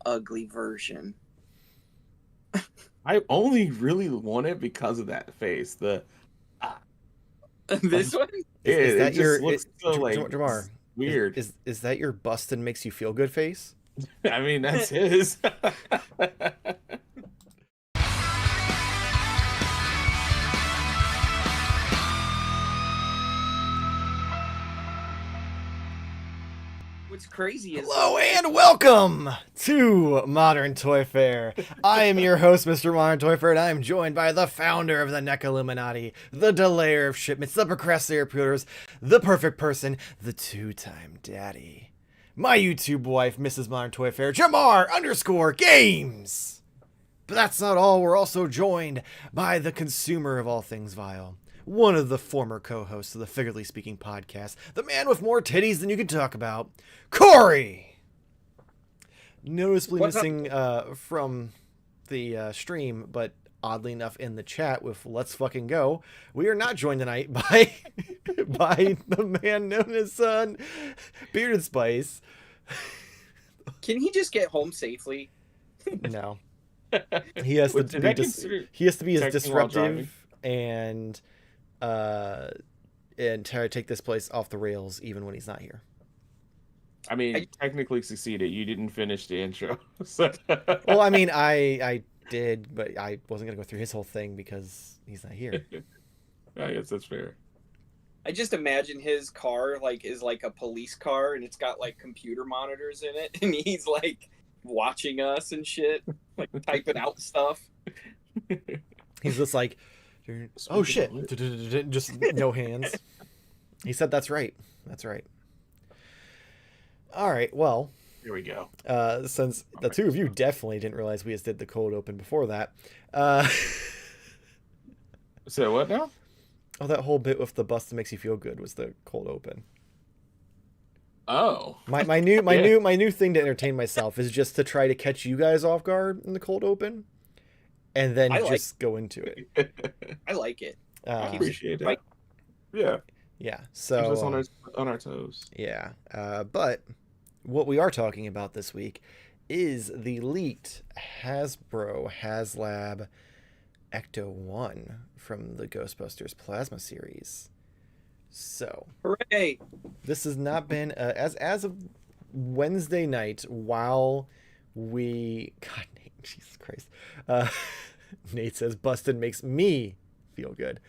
ugly version. I only really want it because of that face. This one? Is It that just looks so like Jamar? weird. Is that your Bustin makes you feel good face? I mean, that's his. What's crazy is Hello and welcome to Modern Toy Fair. I am your host, Mr. Modern Toy Fair, and I am joined by the founder of the NEC Illuminati, the delayer of shipments, the procrastinator of pre-orders, the perfect person, the two-time daddy, my YouTube wife, Mrs. Modern Toy Fair, Jamar_Games. But that's not all. We're also joined by the consumer of all things vile, one of the former co-hosts of the Figuratively Speaking podcast, the man with more titties than you can talk about, Corey! Noticeably missing from the stream, but oddly enough in the chat with Let's Fucking Go, we are not joined tonight by by the man known as Bearded Spice. Can he just get home safely? No. He has to be as disruptive and try to take this place off the rails even when he's not here. I mean, I technically succeeded. You didn't finish the intro. So. Well, I mean, I did, but I wasn't gonna go through his whole thing because he's not here. I guess that's fair. I just imagine his car is like a police car, and it's got like computer monitors in it, and he's like watching us and shit, like typing out stuff. He's just like, oh shit, just no hands. He said that's right. That's right. All right, well, here we go. Since the two of you definitely didn't realize we just did the cold open before that. So what now? Oh, that whole bit with the bust that makes you feel good was the cold open. Oh, my new thing to entertain myself is just to try to catch you guys off guard in the cold open, and then just go into it. I like it. I appreciate that. Yeah. Yeah. So keeps us on our toes. Yeah. But what we are talking about this week is the leaked Hasbro HASLab Ecto-1 from the Ghostbusters Plasma series. So, hooray! This has not been as of Wednesday night. While we, God, Nate, Jesus Christ, Nate says Bustin makes me feel good.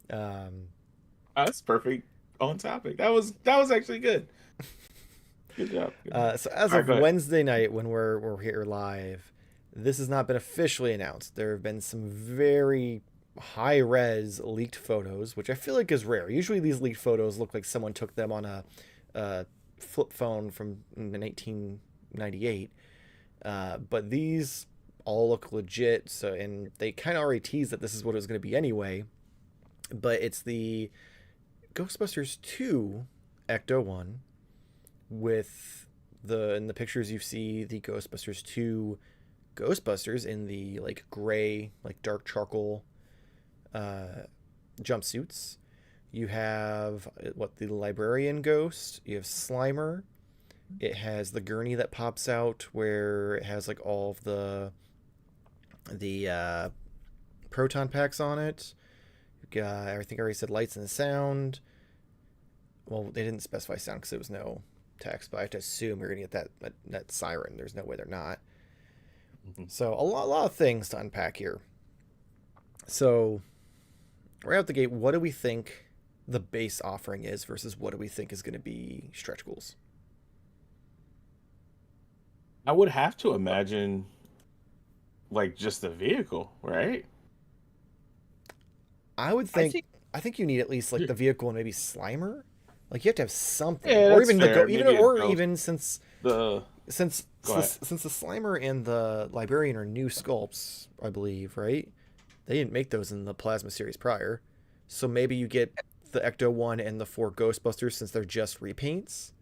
That's perfect. On topic. That was actually good. Good job. So as of Wednesday night, when we're here live, this has not been officially announced. There have been some very high-res leaked photos, which I feel like is rare. Usually these leaked photos look like someone took them on a flip phone from 1998. But these all look legit. So, and they kind of already teased that this is what it was going to be anyway. But it's the Ghostbusters 2 Ecto-1 with in the pictures you see the Ghostbusters 2 Ghostbusters in the like gray, like dark charcoal jumpsuits. You have the librarian ghost. You have Slimer. It has the gurney that pops out where it has like all of the proton packs on it. I think I already said lights and sound. Well, they didn't specify sound because there was no text, but I have to assume you're going to get that siren. There's no way they're not. Mm-hmm. So a lot of things to unpack here. So right out the gate, what do we think the base offering is versus what do we think is going to be stretch goals? I would have to imagine like just the vehicle, right? I would think I think you need at least like the vehicle and maybe Slimer. Like you have to have something, yeah, or even fair. even since the Slimer and the Librarian are new sculpts, I believe, right? They didn't make those in the Plasma series prior, so maybe you get the Ecto-1 and the 4 Ghostbusters since they're just repaints.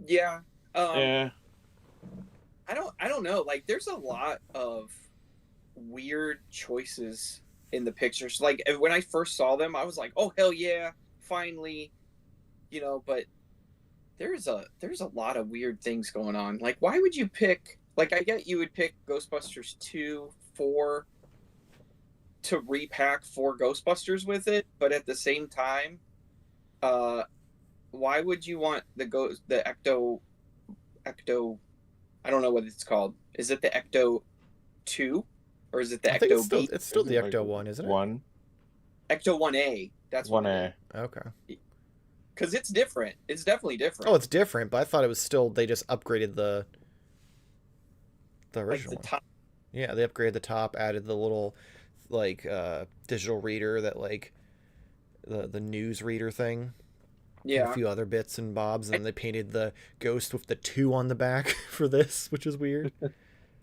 Yeah. Yeah. I don't know. Like, there's a lot of weird choices in the pictures. Like, when I first saw them, I was like, oh, hell yeah, finally. But there's a lot of weird things going on. Like, why would you pick? Like, I get you would pick Ghostbusters 2, 4 to repack 4 Ghostbusters with it, but at the same time, why would you want the Ecto? I don't know what it's called. Is it the Ecto 2 or is it the I think Ecto B? it's still the Like Ecto-1, isn't it? One. Ecto 1A. That's what it 1A. Okay. because it's different. It's definitely different. Oh, it's different, but I thought it was still, they just upgraded the like original the one. top. Yeah, they upgraded the top, added the little like digital reader that like the news reader thing. And Yeah, a few other bits and bobs, and then they painted the ghost with the 2 on the back for this, which is weird.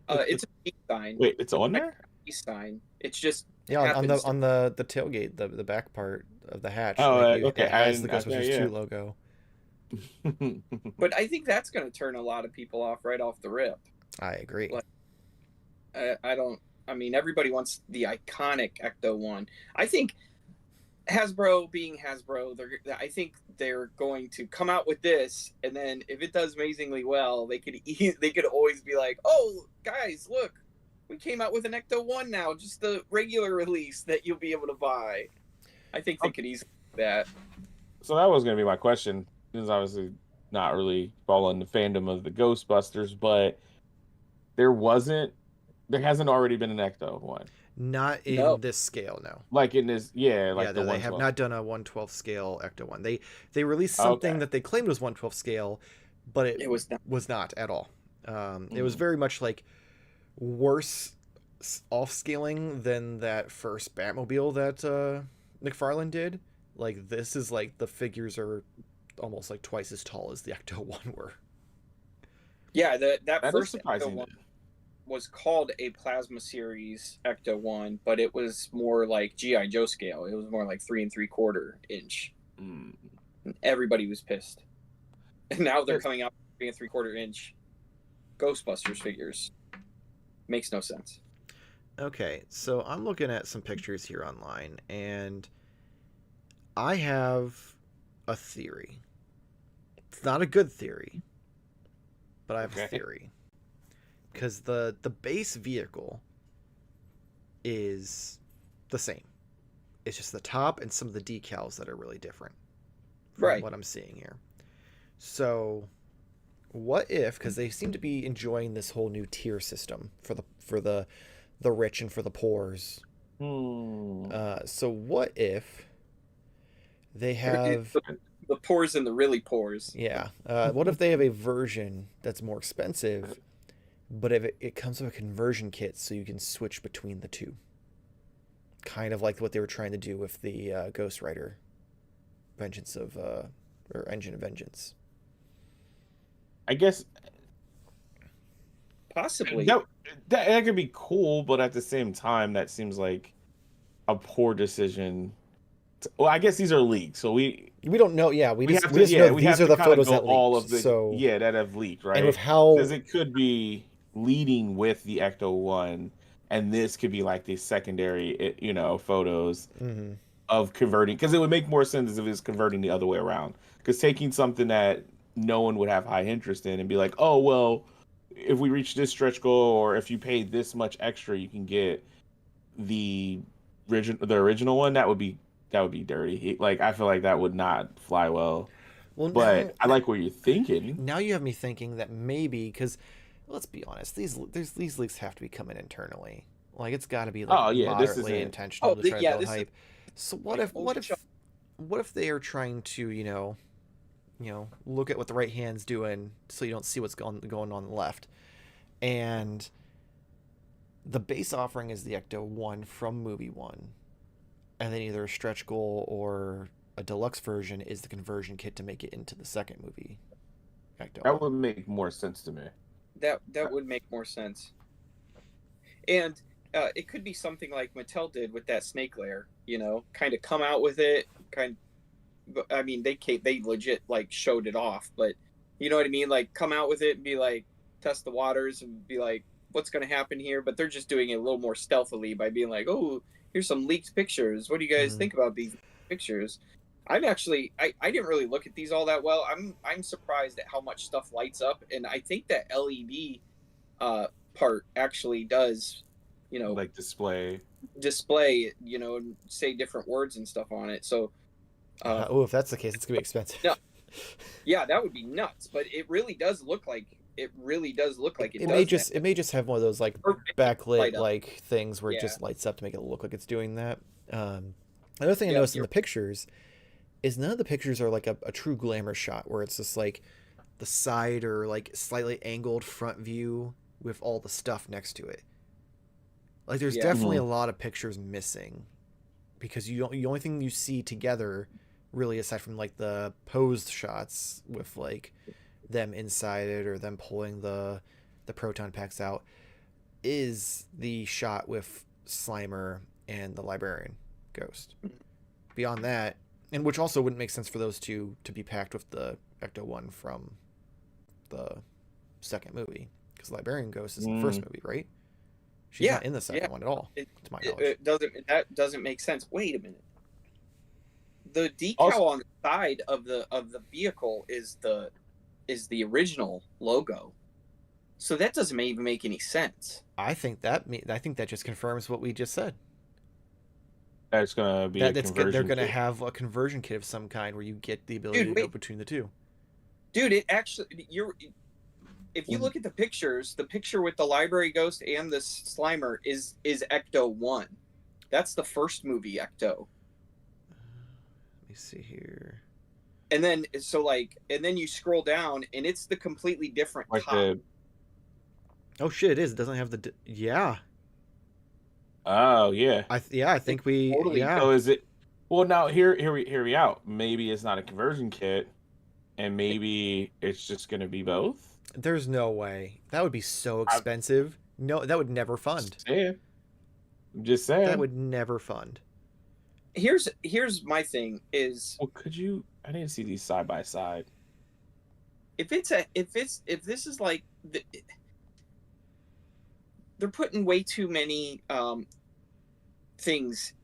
it's a peace sign. Wait, it's on there? Peace sign. It's just Yeah, on happens the tailgate, the back part of the hatch. Oh, like okay. It has the Okay, Ghostbusters yeah. 2 logo. But I think that's going to turn a lot of people off right off the rip. I agree. Like, I don't. I mean, everybody wants the iconic Ecto 1. I think Hasbro, being Hasbro, I think they're going to come out with this, and then if it does amazingly well, they could always be like, "Oh, guys, look, we came out with an Ecto 1 now, just the regular release that you'll be able to buy." I think they could easily do that. So that was going to be my question. Because obviously not really following the fandom of the Ghostbusters, but there hasn't already been an Ecto 1. Not in No. this scale, no. Like in this, like Yeah, the they have 112. not done a 1/12 scale Ecto 1. They released something Okay. that they claimed was 1/12 scale, but it It was not. was not at all. It was very much like worse off scaling than that first Batmobile that McFarlane did. Like, this is like the figures are almost like twice as tall as the Ecto 1 were. Yeah, that That is first Ecto surprising. 1 was called a Plasma Series Ecto 1, but it was more like G.I. Joe scale. It was more like 3 3/4 inch. Mm. And everybody was pissed. And now they're coming out with 3 3/4 inch Ghostbusters figures. Makes no sense. Okay, so I'm looking at some pictures here online, and I have a theory. It's not a good theory, but I have a theory. Because the base vehicle is the same. It's just the top and some of the decals that are really different from what I'm seeing here. So what if, because they seem to be enjoying this whole new tier system for the rich and for the poors. So what if they have the poors and the really poors? Yeah. What if they have a version that's more expensive, but if it comes with a conversion kit so you can switch between the two? Kind of like what they were trying to do with the Ghost Rider or Engine of Vengeance. I guess possibly that could be cool, but at the same time, that seems like a poor decision. Well, I guess these are leaked, so we don't know. Yeah, we just know these are to the photos that all leaked. of the, so that have leaked, right? And with how, because it could be leading with the Ecto 1, and this could be like the secondary, photos of converting. Because it would make more sense if it's converting the other way around. Because taking something that no one would have high interest in and be like, oh well, if we reach this stretch goal, or if you pay this much extra, you can get the original one. That would be dirty. Like, I feel like that would not fly well. But I like what you're thinking. Now you have me thinking that maybe, because let's be honest, these leaks have to be coming internally. Like, it's got to be like moderately intentional to try to build hype. So what if they are trying to look at what the right hand's doing so you don't see what's going on the left, and the base offering is the Ecto 1 from movie 1, and then either a stretch goal or a deluxe version is the conversion kit to make it into the second movie. Ecto 1. That would make more sense to me. That would make more sense. And it could be something like Mattel did with that snake lair, kind of come out with it, I mean, they legit like showed it off, but you know what I mean? Like, come out with it and be like, test the waters and be like, what's going to happen here? But they're just doing it a little more stealthily by being like, oh, here's some leaked pictures. What do you guys think about these pictures? I'm actually I didn't really look at these all that well. I'm surprised at how much stuff lights up, and I think that LED part actually does, you know, like display, you know, and say different words and stuff on it. So Oh, if that's the case, it's gonna be expensive. no, yeah, that would be nuts. But it really does look like it It may just have one of those like backlit up. like things where it Yeah. just lights up to make it look like it's doing that. Another thing I Yeah, noticed in the pictures is none of the pictures are like a true glamour shot where it's just like the side or like slightly angled front view with all the stuff next to it. Like there's Yeah. definitely a lot of pictures missing because the only thing you see together really aside from like the posed shots with like them inside it or them pulling the proton packs out is the shot with Slimer and the librarian ghost. Beyond that, and which also wouldn't make sense for those two to be packed with the Ecto-1 from the second movie because librarian ghost is in the first movie, right? She's not in the second one at all, to my knowledge. That doesn't make sense. Wait a minute. The decal Also, on the side of the vehicle is the original logo, so that doesn't even make any sense. I think that just confirms what we just said. that's gonna be They're gonna have a conversion kit of some kind where you get the ability to go between the two. Dude, it actually if you look at the picture with the library ghost and the Slimer is Ecto-1. That's the first movie Ecto. Let me see here. And then you scroll down and it's the completely different like top. Oh shit! It is. It doesn't have the. Yeah. Oh yeah. I think we. Totally. Yeah. So is it? Well, now hear we out. Maybe it's not a conversion kit, and maybe it's just gonna be both. There's no way. That would be so expensive. No, that would never fund. I'm just saying. That would never fund. Here's my thing is. Well, could you? I didn't see these side by side. If this is like they're putting way too many things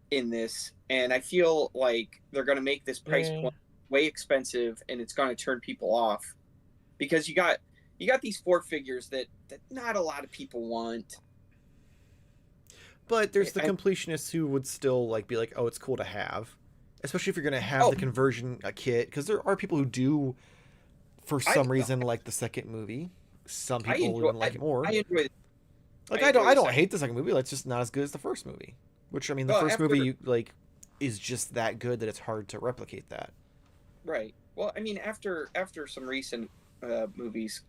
in this, and I feel like they're going to make this price point way expensive, and it's going to turn people off because you got these 4 figures that not a lot of people want. But there's the completionists who would still like be like, oh, it's cool to have, especially if you're going to have the conversion kit, because there are people who do, for some reason, like the second movie. Some people even like it more. I enjoy it. Like I don't hate the second movie. It's just not as good as the first movie. Which I mean, the first movie is just that good that it's hard to replicate that. Right. Well, I mean, after some recent movies,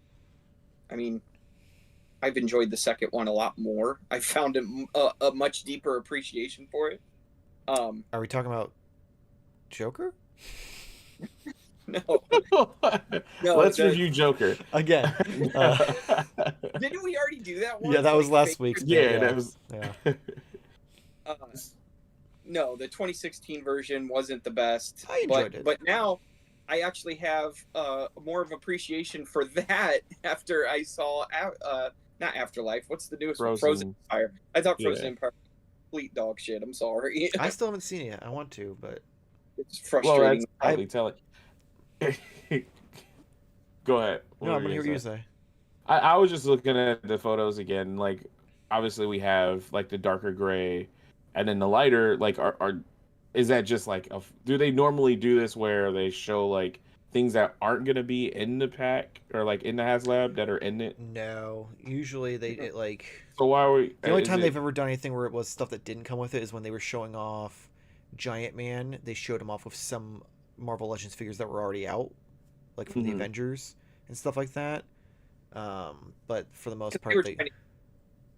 I mean, I've enjoyed the second one a lot more. I found a much deeper appreciation for it. Are we talking about Joker? No. Let's review Joker again. Didn't we already do that one? Yeah, that was last week's. Yeah, that was. Yeah. No, the 2016 version wasn't the best. I enjoyed it, but now I actually have more of appreciation for that after I saw not Afterlife. What's the newest one? Frozen Empire. I thought Frozen Empire was complete dog shit. I'm sorry. I still haven't seen it yet. I want to, but it's frustrating. Well, that's probably telling. Go ahead. No, I'm gonna hear what you say. I was just looking at the photos again. Like, obviously, we have like the darker gray, and then the lighter. Like, is that just like do they normally do this where they show like things that aren't gonna be in the pack or like in the HasLab that are in it? No, usually they like. So why are we? The only time they've ever done anything where it was stuff that didn't come with it is when they were showing off Giant Man. They showed him off with some Marvel Legends figures that were already out, like from the Avengers and stuff like that. But for the most part,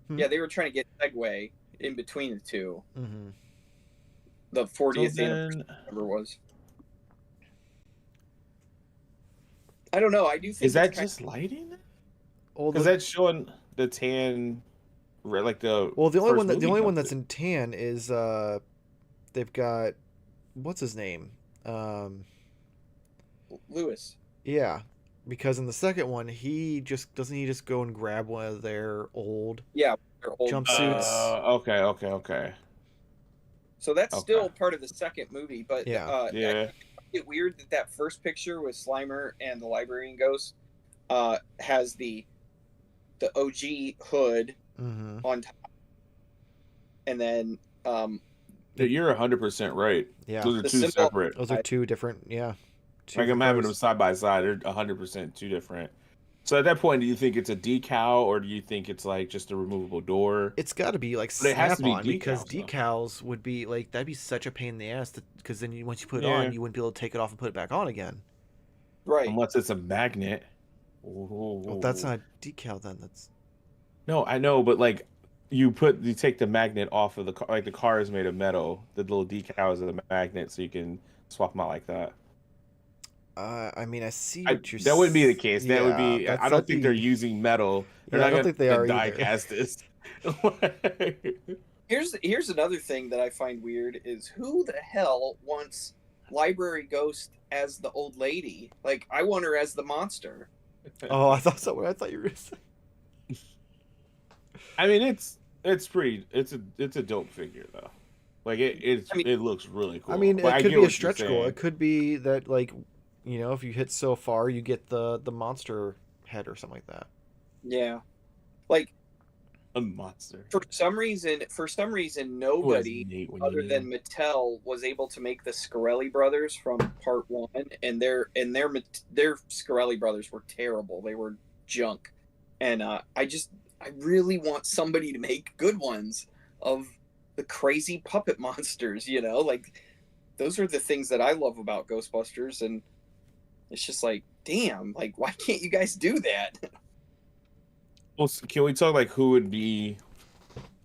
they were trying to get segue in between the two. Mm-hmm. The 40th anniversary, whatever it was. I don't know. I do think is that just lighting? Because that's showing the tan, like the. Well, the only one that's in tan is they've got what's his name. Lewis. Yeah, because in the second one, he just go and grab one of their old jumpsuits. Okay. So that's Okay. still part of the second movie. But Yeah. Yeah. it's weird that first picture with Slimer and the librarian ghost has the OG hood on top, and then You're 100% right. Yeah. Those are the two symbol. separate. Those are two different. Yeah. Two Like I'm different having them cars. side by side. They're 100% two different. So at that point, do you think it's a decal or do you think it's like just a removable door? It's got to be like But it has to be snap-on because decals, though. decals would be like that'd be such a pain in the ass because then once you put it Yeah. on, you wouldn't be able to take it off and put it back on again. Right. Unless it's a magnet. Well, that's not decal then. That's No, I know, but like you take the magnet off of the car. Like the car is made of metal. The little decal is a magnet, so you can swap them out like that. I mean, I see what you're That wouldn't be the case. That would Yeah, be. I don't think they're using metal. They're Yeah, I not don't think they are die either. cast this. Here's another thing that I find weird is who the hell wants Library Ghost as the old lady? Like, I want her as the monster. Oh, I thought so. I thought you were gonna say. I mean, it's pretty. It's a dope figure though. Like it looks really cool. I mean, But it I could get be a what you're stretch goal. saying. It could be that, like, you know, if you hit so far, you get the monster head or something like that. Yeah, like A monster. for some reason, nobody other than Mattel was able to make the Scarelli brothers from Part 1, and their Scarelli brothers were terrible. They were junk, and I really want somebody to make good ones of the crazy puppet monsters. You know, like those are the things that I love about Ghostbusters, and it's just like, damn, like why can't you guys do that? Well, can we talk like who would be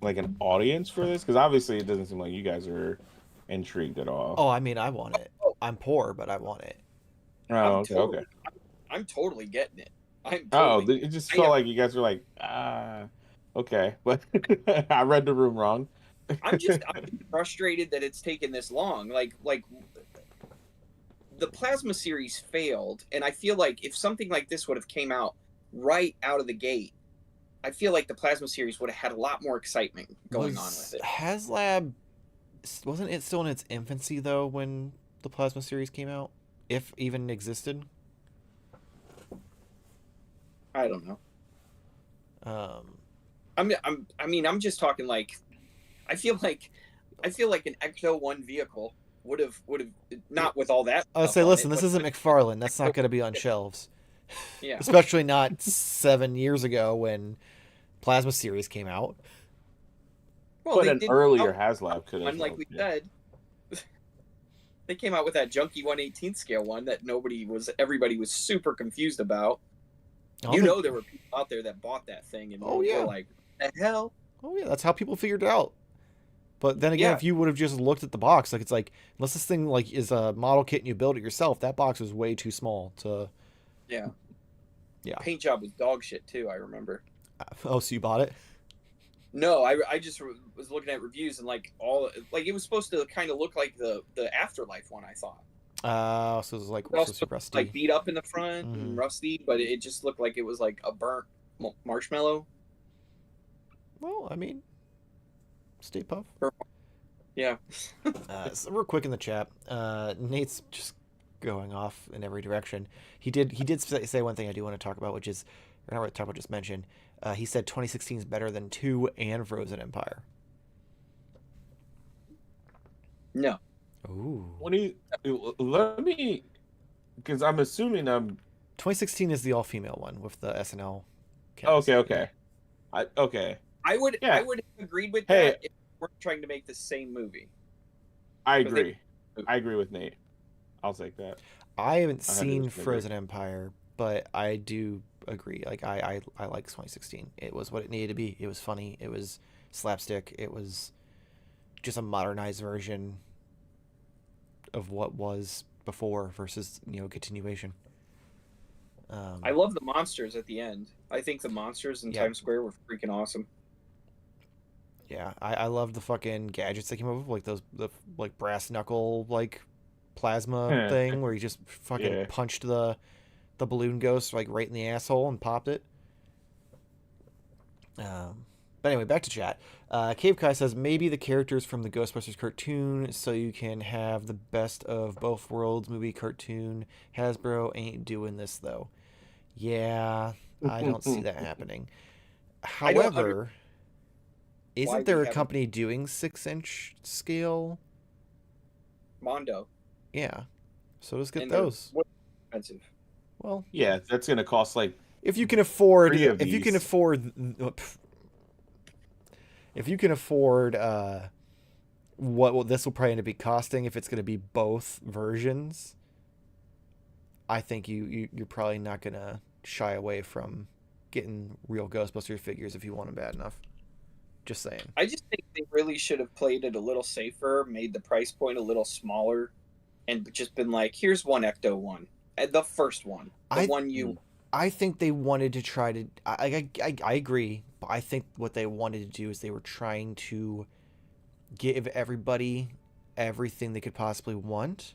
like an audience for this? Because obviously it doesn't seem like you guys are intrigued at all. Oh, I mean, I want it. I'm poor, but I want it. Oh, okay. I'm totally getting it. It just felt like you guys were like, okay, but I read the room wrong. I'm frustrated that it's taken this long. Like the plasma series failed, and I feel like if something like this would have came out right out of the gate, I feel like the plasma series would have had a lot more excitement going on with it. HasLab, wasn't it still in its infancy though when the plasma series came out, if even existed? I don't know. I'm just talking like, I feel like an Ecto-1 vehicle would have not with all that. I say, listen, this isn't McFarlane. That's not going to be on shelves. Yeah. Especially not 7 years ago when Plasma Series came out. Well, but an earlier HasLab could have. Like we said, they came out with that junky 1/18 scale one that everybody was super confused about. There were people out there that bought that thing and were like, "The hell?" Oh yeah, that's how people figured it out. But then again, if you would have just looked at the box, like it's like, unless this thing like is a model kit and you build it yourself, that box was way too small to. Yeah. Yeah. Paint job was dog shit too. I remember. Oh, so you bought it? No, I just was looking at reviews and it was supposed to kind of look like the Afterlife one. I thought. So it was like rusty, like beat up in the front and rusty, but it just looked like it was like a burnt marshmallow. Well, I mean, Stay Puft. Yeah. So real quick in the chat, Nate's just going off in every direction. He did say one thing I do want to talk about, which is, or not really talk about, just mention. He said 2016 is better than 2 and Frozen Empire. No. Ooh. Let me, because I'm assuming 2016 is the all-female one with the SNL cast. Okay. I would have agreed with that if we're trying to make the same movie. I agree. I agree with Nate. I'll take that. I haven't seen Frozen Empire, but I do agree. Like I like 2016. It was what it needed to be. It was funny. It was slapstick. It was just a modernized version of what was before versus continuation. I love the monsters at the end. I think the monsters in Times Square were freaking awesome. Yeah, I love the fucking gadgets that came up with, like the brass knuckle plasma thing where you just fucking punched the balloon ghost right in the asshole and popped it. But anyway, back to chat. Cave Kai says maybe the characters from the Ghostbusters cartoon, so you can have the best of both worlds movie cartoon. Hasbro ain't doing this though. Yeah, I don't see that happening. However, isn't there a company doing 6-inch scale? Mondo. Yeah, so let's get those. Expensive. Well, yeah, that's gonna cost like. If you can afford, what this will probably end up be costing, if it's going to be both versions, I think you're probably not going to shy away from getting real Ghostbuster figures if you want them bad enough. Just saying. I just think they really should have played it a little safer, made the price point a little smaller, and just been like, here's one Ecto-1. The first one. I think they wanted to try to... I agree, but I think what they wanted to do is they were trying to give everybody everything they could possibly want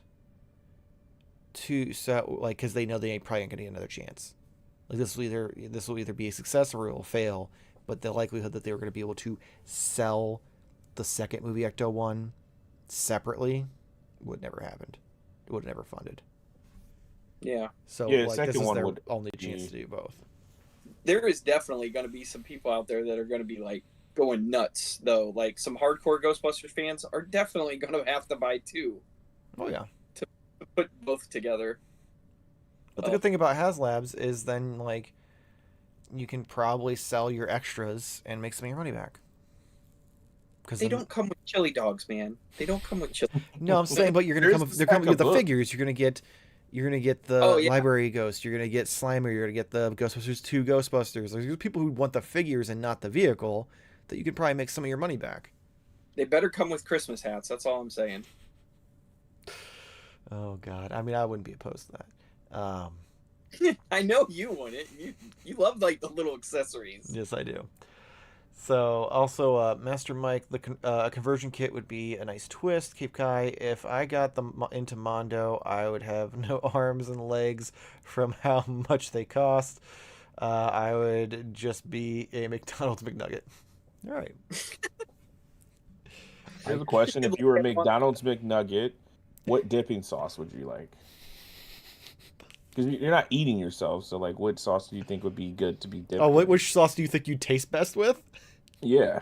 because they know they ain't probably going to get another chance. Like this will either be a success or it will fail, but the likelihood that they were going to be able to sell the second movie Ecto-1 separately would never happened. It would have never funded. Yeah. So this is their only chance to do both. There is definitely going to be some people out there that are going to be like going nuts, though. Like some hardcore Ghostbusters fans are definitely going to have to buy two. Oh yeah. To put both together. But the good thing about HasLabs is then like you can probably sell your extras and make some of your money back. Because they don't come with chili dogs, man. They don't come with chili. No, I'm saying, but they're coming with the figures. You're gonna get the library ghost. You're gonna get Slimer. You're gonna get the Ghostbusters 2 Ghostbusters. There's people who want the figures and not the vehicle. That you could probably make some of your money back. They better come with Christmas hats. That's all I'm saying. Oh God, I mean, I wouldn't be opposed to that. I know you wouldn't. You love like the little accessories. Yes, I do. So also, Master Mike, a conversion kit would be a nice twist. Cape Kai, if I got them into Mondo, I would have no arms and legs from how much they cost. I would just be a McDonald's McNugget. All right. Here's a question: if you were a McDonald's McNugget, what dipping sauce would you like? Because you're not eating yourself, so like, what sauce do you think would be good to be dipped? Oh, which sauce do you think you taste best with? Yeah.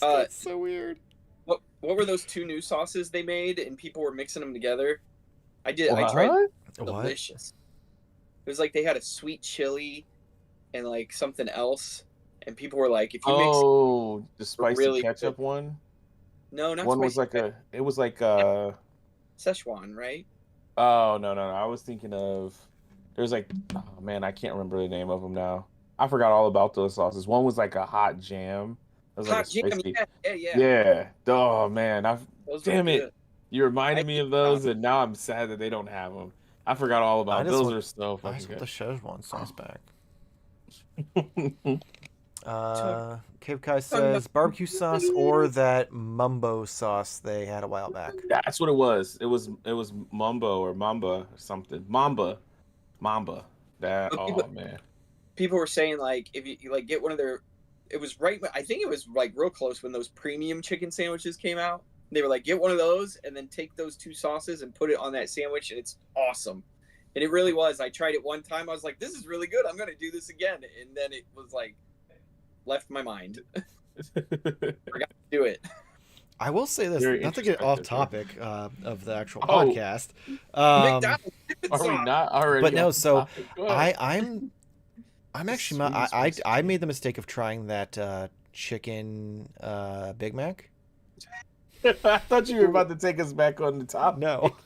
That's so weird. What were those 2 new sauces they made and people were mixing them together? I did. What? I tried. Delicious. It was like they had a sweet chili and like something else, and people were like, "If you mix the spicy really ketchup good. One." No, not one spicy was like ketchup. it was like Szechuan, right? Oh no! I was thinking of there's like oh man, I can't remember the name of them now. I forgot all about those sauces. One was like a hot jam. It was Hot like jam, yeah. Yeah. Oh man, damn it! Good. You reminded me of those, and now I'm sad that they don't have them. I forgot all about those. Are so fucking good. I just want the Szechuan sauce back. Cave Kai says barbecue sauce or that mumbo sauce they had a while back. That's what it was. It was mumbo or mamba or something. Mamba. That man. People were saying like if you like get one of their, it was right. I think it was like real close when those premium chicken sandwiches came out. They were like, get one of those and then take those 2 sauces and put it on that sandwich, and it's awesome. And it really was. I tried it one time. I was like, this is really good. I'm going to do this again. And then it was like, left my mind. Forgot to do it. I will say this, not to get off topic of the actual podcast. Are we not already? But no, so I'm actually I made the mistake of trying that chicken Big Mac. I thought you were about to take us back on the top. No.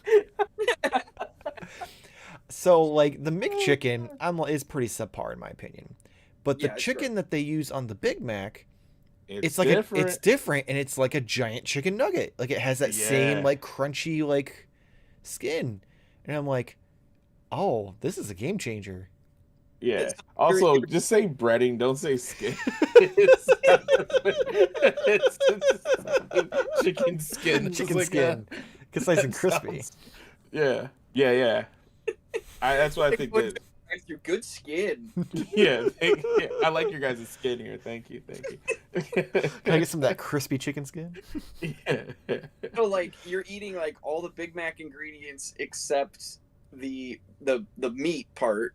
So like the McChicken is pretty subpar in my opinion. But the chicken that they use on the Big Mac, it's like it's different, and it's like a giant chicken nugget. Like it has that same like crunchy like skin. And I'm like, "Oh, this is a game changer." Yeah. Also, just say breading, don't say skin. it's chicken skin. Chicken skin. It's nice and crispy. Yeah. That's what I think. Your good skin. Yeah, I like your guys' skin here. Thank you. Can I get some of that crispy chicken skin? Yeah. So like you're eating like all the Big Mac ingredients except the meat part,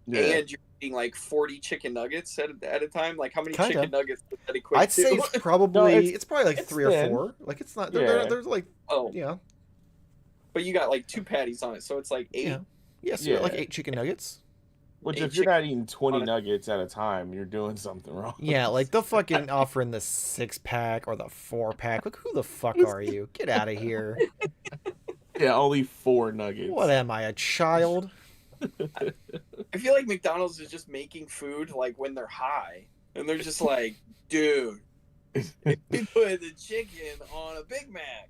and you're eating like 40 chicken nuggets at a time. Like how many chicken nuggets does that equate I'd say to? it's probably like it's 3 or thin. 4. Like it's not. There's like But you got like 2 patties on it, so it's like 8. Yeah, so you got like 8 chicken nuggets. Which, if you're not eating 20 nuggets at a time, you're doing something wrong. Yeah, like they'll fucking offering the 6-pack or the 4-pack. Like, who the fuck are you? Get out of here. Yeah, only 4 nuggets. What am I, a child? I feel like McDonald's is just making food like when they're high, and they're just like, dude, we put the chicken on a Big Mac.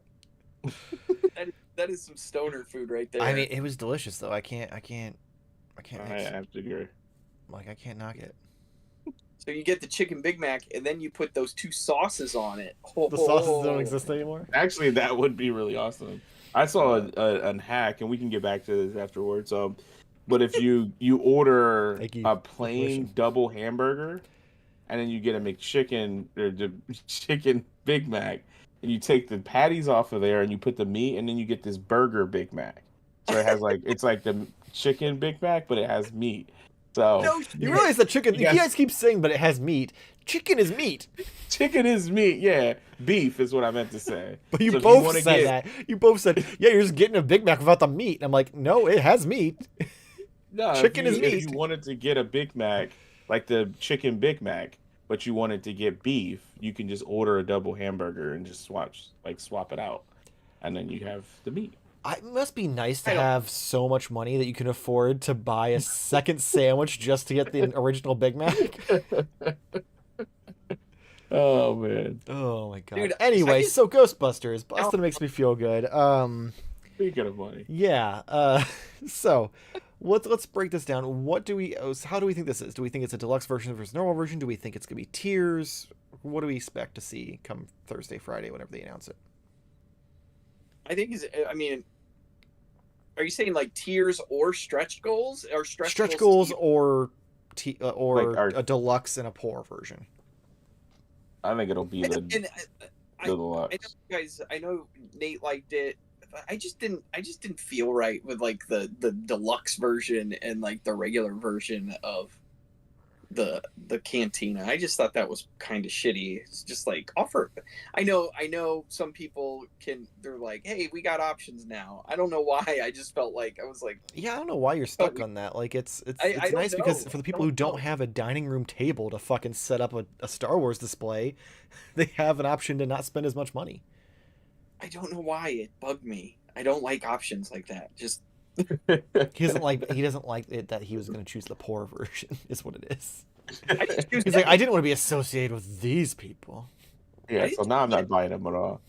That is some stoner food right there. I mean, it was delicious though. I can't. I have to agree. Like, I can't knock it. So you get the chicken Big Mac, and then you put those 2 sauces on it. The sauces don't exist anymore? Actually, that would be really awesome. I saw a hack, and we can get back to this afterwards. But if you order a plain double hamburger, and then you get a McChicken or the chicken Big Mac, and you take the patties off of there, and you put the meat, and then you get this burger Big Mac. So it has like it's like the chicken Big Mac, but it has meat. So you realize that chicken? You guys keep saying, but it has meat. Chicken is meat. Chicken is meat. Yeah, beef is what I meant to say. But you both said that. You both said, yeah, you're just getting a Big Mac without the meat. And I'm like, no, it has meat. No, chicken is meat. If you wanted to get a Big Mac, like the chicken Big Mac, but you wanted to get beef, you can just order a double hamburger and just swap it out, and then you have the meat. It must be nice to have so much money that you can afford to buy a second sandwich just to get the original Big Mac. Oh man. Oh my god. Dude, anyway, so Ghostbusters. Boston makes me feel good. Speaking of money. Yeah. So let's break this down. How do we think this is? Do we think it's a deluxe version versus normal version? Do we think it's gonna be tiers? What do we expect to see come Thursday, Friday, whenever they announce it? I think are you saying like tiers or stretch goals or stretch goals or a deluxe and a poor version? I think it'll be the deluxe. I know Nate liked it. I just didn't feel right with like the deluxe version and like the regular version of the cantina. I just thought that was kind of shitty. It's just like offer. I know some people they're like, hey, we got options now. I don't know why. I just felt like I was like, yeah, I don't know why you're stuck on that. Like it's nice because for the people who don't have a dining room table to fucking set up a Star Wars display, they have an option to not spend as much money. I don't know why it bugged me. I don't like options like that. Just he doesn't like it that he was going to choose the poor version. Is what it is. He's like, I didn't want to be associated with these people. Yeah, so now I'm not buying them at all.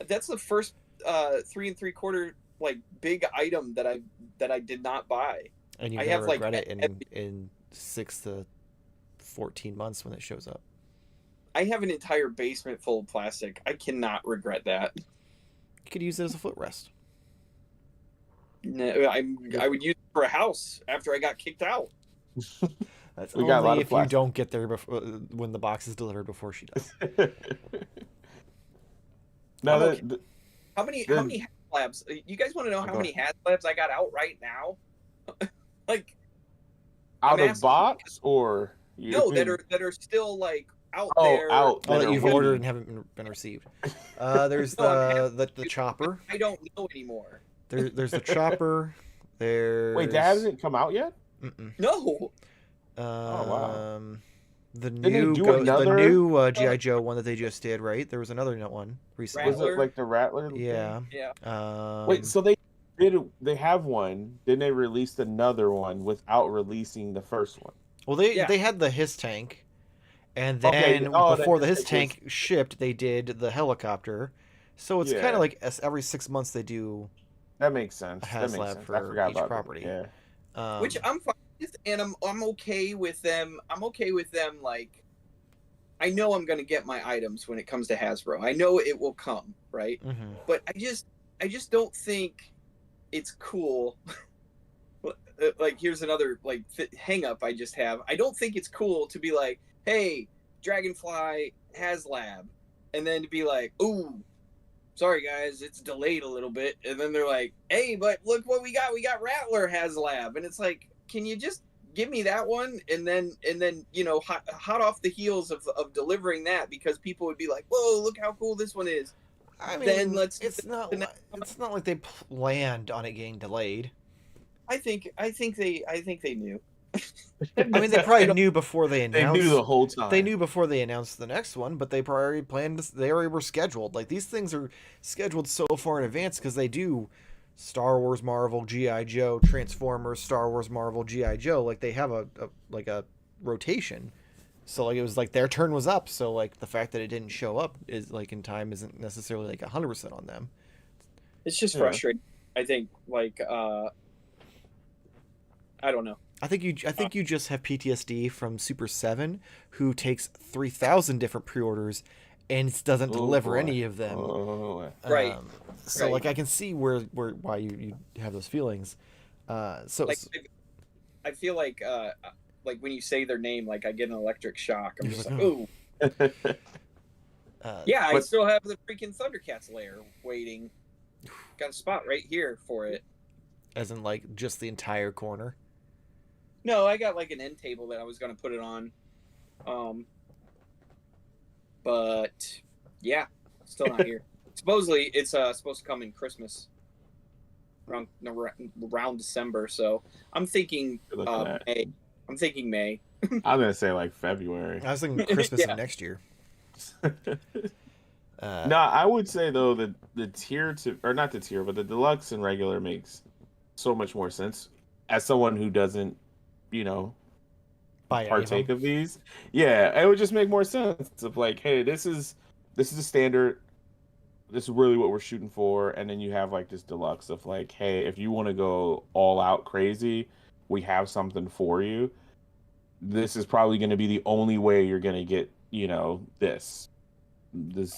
That's the first 3 3/4 like big item that I did not buy. And you're gonna regret it in 6 to 14 months when it shows up. I have an entire basement full of plastic. I cannot regret that. You could use it as a footrest. No, I would use it for a house after I got kicked out. That's only if you don't get there before when the box is delivered before she does. No, how many HASLABs? You guys want to know how many HASLABs I got out right now? Like out of box or no, that are still like out there. That you've ordered and haven't been received. There's the chopper. I don't know anymore. There's the chopper. Wait, that hasn't come out yet? Mm-mm. No. Oh wow. The new G.I. Joe one that they just did, right? There was another one recently. Rattler? Was it like the Rattler? Yeah. Yeah. Wait, so they have one, then they released another one without releasing the first one. Well, they had the HISS tank, and then before the HISS tank shipped, they did the helicopter. So it's kind of like every 6 months they do. That makes sense. A HASLAB for each property. Yeah. Which I'm fine with, and I'm okay with them. I'm okay with them. Like, I know I'm gonna get my items when it comes to Hasbro. I know it will come, right? Mm-hmm. But I just don't think it's cool. like here's another like hang up I just have. I don't think it's cool to be like, hey, Dragonfly HASLAB, and then to be like, ooh, sorry guys, it's delayed a little bit, and then they're like, hey, but look what we got Rattler HASLAB, and it's like, can you just give me that one, and then you know, hot off the heels of delivering that, because people would be like, whoa, look how cool this one is. I mean, then it's not like they planned on it getting delayed. I think they knew. I mean, they probably knew before they announced. They knew the whole time. They knew before they announced the next one, but they already planned this. They already were scheduled. Like, these things are scheduled so far in advance because they do Star Wars, Marvel, G.I. Joe, Transformers, Star Wars, Marvel, G.I. Joe. Like, they have a rotation. So like it was like their turn was up. So like the fact that it didn't show up is like in time isn't necessarily like 100% on them. It's just frustrating. I think like I don't know. I think you just have PTSD from Super 7, who takes 3,000 different pre-orders and doesn't deliver any of them. Right. So like I can see why you have those feelings. So like, I feel like when you say their name, like I get an electric shock. I'm just like, ooh. Yeah, I still have the freaking Thundercats lair waiting. Got a spot right here for it. As in like just the entire corner. No, I got like an end table that I was going to put it on. But yeah, still not here. Supposedly it's supposed to come in Christmas around December, so I'm thinking May. I'm thinking May. I'm going to say like February. I was thinking Christmas of next year. No, I would say though that the the deluxe and regular makes so much more sense as someone who doesn't, you know, partake of these. Yeah, it would just make more sense of like, hey, this is the standard. This is really what we're shooting for, and then you have like this deluxe of like, hey, if you want to go all out crazy, we have something for you. This is probably going to be the only way you're going to get, you know, this,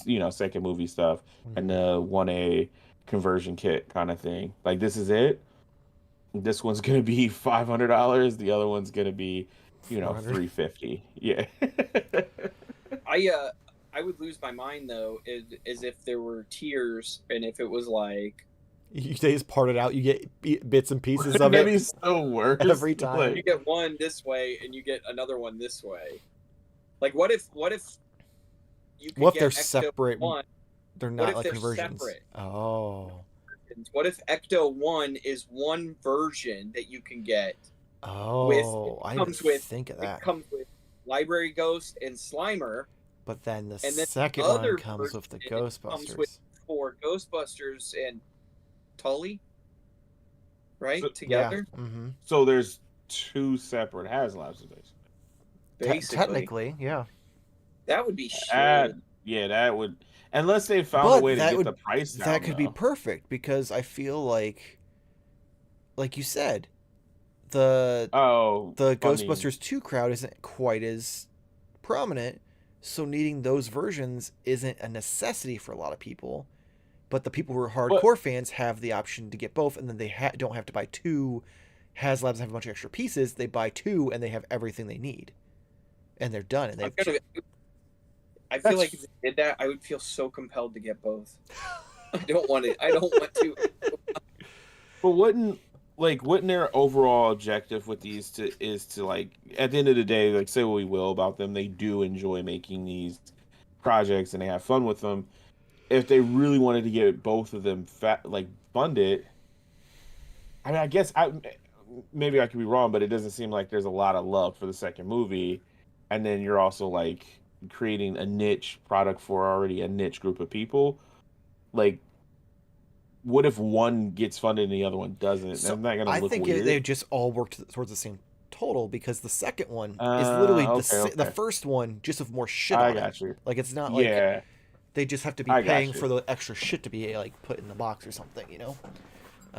you know, second movie stuff and the 1A conversion kit kind of thing. Like, this is it. This one's going to be $500. The other one's going to be, you know, $350. Yeah. I would lose my mind though, as if there were tiers, and if it was like they just part it out. You get bits and pieces of it. Maybe so worse every time. Like, you get one this way and you get another one this way. Like, what if you could what if get they're Ecto separate? 1? They're not like they're conversions. Separate? Oh. What if Ecto-1 is one version that you can get? Oh, I didn't think of that. It comes with Library Ghost and Slimer. But then the second one comes with the Ghostbusters. Comes with 4 Ghostbusters and Tully, right? Together. Yeah. Mm-hmm. So there's 2 separate HASLABs, basically. Technically, yeah. That would be shit. Yeah, that would. Unless they found a way to get the price down. That could be perfect, because I feel like you said, the Ghostbusters 2 crowd isn't quite as prominent. So needing those versions isn't a necessity for a lot of people, but the people who are hardcore fans have the option to get both, and then they don't have to buy 2 HASLABs and have a bunch of extra pieces. They buy 2 and they have everything they need, and they're done. And I feel like if they did that, I would feel so compelled to get both. I don't want to. But wouldn't their overall objective with these is to like, at the end of the day, like, say what we will about them, they do enjoy making these projects and they have fun with them. If they really wanted to get both of them funded, I mean, I guess maybe I could be wrong, but it doesn't seem like there's a lot of love for the second movie, and then you're also like creating a niche product for already a niche group of people. Like, what if one gets funded and the other one doesn't? So, I'm not gonna look weird. I think they just all work towards the same total, because the second one is literally the first one, just with more shit on it. You. Like, it's not like they just have to be paying for the extra shit to be like put in the box or something, you know?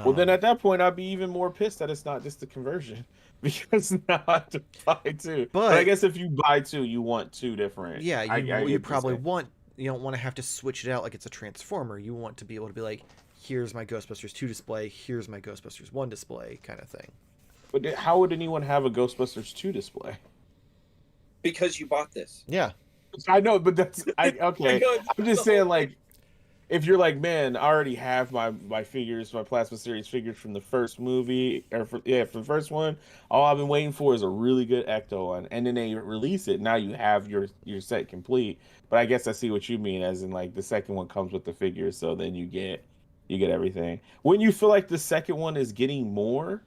Well, then at that point, I'd be even more pissed that it's not just the conversion, because now I have to buy 2. But I guess if you buy 2, you want 2 different. Yeah, you probably want. You don't want to have to switch it out like it's a Transformer. You want to be able to be like, here's my Ghostbusters 2 display, here's my Ghostbusters 1 display, kind of thing. But how would anyone have a Ghostbusters 2 display? Because you bought this. Yeah. I know, but okay. I'm just saying, like, if you're like, man, I already have my figures, my Plasma Series figures from the first movie, or from the first one. All I've been waiting for is a really good Ecto one, and then they release it. Now you have your set complete. But I guess I see what you mean, as in like the second one comes with the figures, so then you get everything. Wouldn't you feel like the second one is getting more